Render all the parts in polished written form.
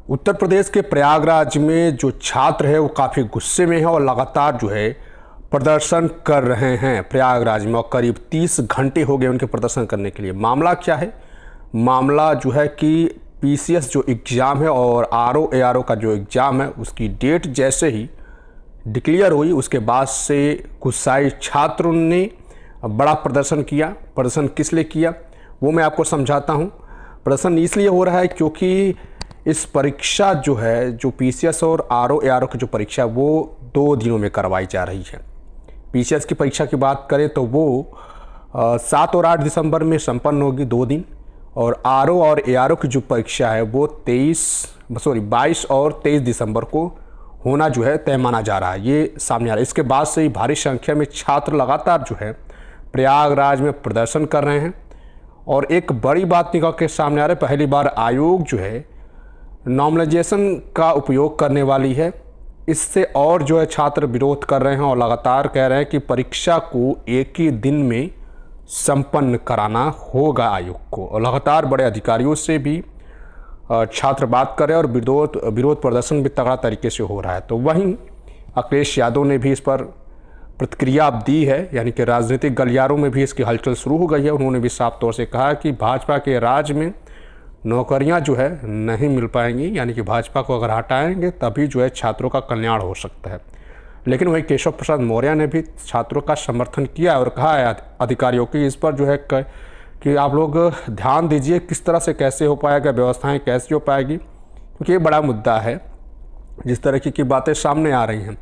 उत्तर प्रदेश के प्रयागराज में जो छात्र है वो काफ़ी गुस्से में है और लगातार जो है प्रदर्शन कर रहे हैं प्रयागराज में, और करीब 30 घंटे हो गए उनके प्रदर्शन करने के लिए। मामला क्या है? मामला जो है कि पीसीएस जो एग्ज़ाम है और आरओ एआरओ का जो एग्ज़ाम है उसकी डेट जैसे ही डिक्लेयर हुई उसके बाद से गुस्साए छात्रों ने बड़ा प्रदर्शन किया। प्रदर्शन किस लिए किया वो मैं आपको समझाता हूँ। प्रदर्शन इसलिए हो रहा है क्योंकि इस परीक्षा जो है, जो पीसीएस और आरओ एआरओ की जो परीक्षा वो 2 दिनों में करवाई जा रही है। पीसीएस की परीक्षा की बात करें तो वो 7 और 8 दिसंबर में संपन्न होगी 2 दिन, और आरओ और एआरओ की जो परीक्षा है वो 22 और 23 दिसंबर को होना जो है तय माना जा रहा है। ये सामने आ रहा है। इसके बाद से ही भारी संख्या में छात्र लगातार जो है प्रयागराज में प्रदर्शन कर रहे हैं, और एक बड़ी बात निकल के सामने आ रही है। पहली बार आयोग जो है नॉर्मलाइजेशन का उपयोग करने वाली है। इससे और जो है छात्र विरोध कर रहे हैं और लगातार कह रहे हैं कि परीक्षा को एक ही दिन में संपन्न कराना होगा आयोग को, और लगातार बड़े अधिकारियों से भी छात्र बात कर रहे हैं और विरोध प्रदर्शन भी तगड़ा तरीके से हो रहा है। तो वहीं अखिलेश यादव ने भी इस पर प्रतिक्रिया दी है, यानी कि राजनीतिक गलियारों में भी इसकी हलचल शुरू हो गई है। उन्होंने भी साफ तौर से कहा कि भाजपा के राज में नौकरियां जो है नहीं मिल पाएंगी, यानी कि भाजपा को अगर हटाएंगे तभी जो है छात्रों का कल्याण हो सकता है। लेकिन वही केशव प्रसाद मौर्य ने भी छात्रों का समर्थन किया और कहा है अधिकारियों की इस पर जो है कि आप लोग ध्यान दीजिए किस तरह से कैसे हो पाएगा, व्यवस्थाएं कैसे हो पाएगी, क्योंकि ये बड़ा मुद्दा है जिस तरह की बातें सामने आ रही हैं।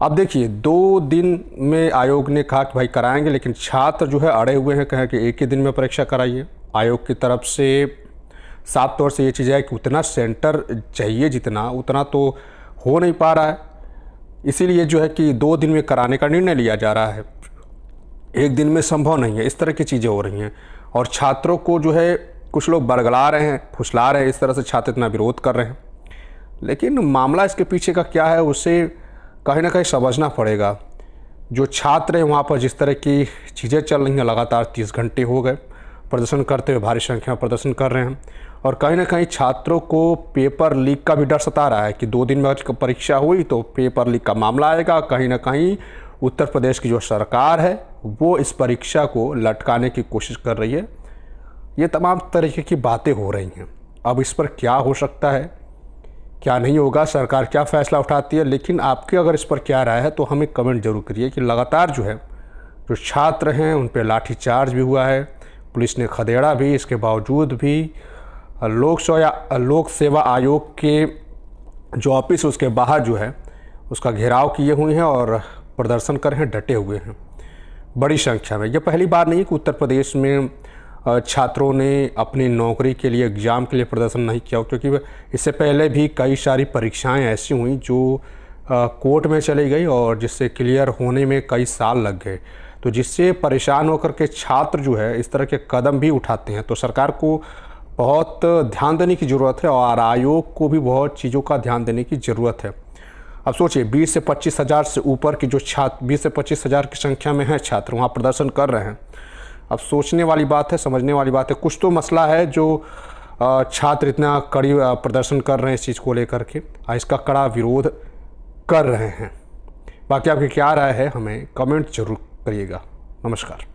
अब देखिए 2 दिन में आयोग ने कहा कि भाई कराएंगे, लेकिन छात्र जो है अड़े हुए हैं, कहें कि एक ही दिन में परीक्षा कराइए। आयोग की तरफ से साफ तौर से ये चीज़ है कि उतना सेंटर चाहिए जितना उतना तो हो नहीं पा रहा है, इसीलिए जो है कि 2 दिन में कराने का निर्णय लिया जा रहा है। एक दिन में संभव नहीं है। इस तरह की चीज़ें हो रही हैं और छात्रों को जो है कुछ लोग बरगला रहे हैं, फुसला रहे हैं, इस तरह से छात्र इतना विरोध कर रहे हैं। लेकिन मामला इसके पीछे का क्या है उसे कहीं ना कहीं समझना पड़ेगा। जो छात्र हैं वहाँ पर जिस तरह की चीज़ें चल रही हैं, लगातार 30 घंटे हो गए प्रदर्शन करते हुए, भारी संख्या में प्रदर्शन कर रहे हैं, और कहीं ना कहीं छात्रों को पेपर लीक का भी डर सता रहा है कि 2 दिन में परीक्षा हुई तो पेपर लीक का मामला आएगा। कहीं ना कहीं उत्तर प्रदेश की जो सरकार है वो इस परीक्षा को लटकाने की कोशिश कर रही है। ये तमाम तरीके की बातें हो रही हैं। अब इस पर क्या हो सकता है, क्या नहीं होगा, सरकार क्या फ़ैसला उठाती है, लेकिन आपकी अगर इस पर क्या राय है तो हमें कमेंट जरूर करिए कि लगातार जो है जो छात्र हैं उन पर लाठीचार्ज भी हुआ है, पुलिस ने खदेड़ा भी, इसके बावजूद भी लोक सेवा आयोग के जो ऑफिस उसके बाहर जो है उसका घेराव किए हुए हैं और प्रदर्शन कर रहे हैं, डटे हुए हैं बड़ी संख्या में। यह पहली बार नहीं कि उत्तर प्रदेश में छात्रों ने अपनी नौकरी के लिए, एग्ज़ाम के लिए प्रदर्शन नहीं किया, क्योंकि इससे पहले भी कई सारी परीक्षाएं ऐसी हुई जो कोर्ट में चली गई और जिससे क्लियर होने में कई साल लग गए। तो जिससे परेशान होकर के छात्र जो है इस तरह के कदम भी उठाते हैं। तो सरकार को बहुत ध्यान देने की ज़रूरत है और आयोग को भी बहुत चीज़ों का ध्यान देने की ज़रूरत है। अब सोचिए 20 से 25 हज़ार से ऊपर की जो छात्र, 20 से 25 हज़ार की संख्या में हैं छात्र, वहाँ प्रदर्शन कर रहे हैं। अब सोचने वाली बात है, समझने वाली बात है। कुछ तो मसला है जो छात्र इतना कड़ी प्रदर्शन कर रहे हैं इस चीज़ को लेकर के, इसका कड़ा विरोध कर रहे हैं। बाकी आपकी क्या राय है हमें कमेंट जरूर करिएगा। नमस्कार।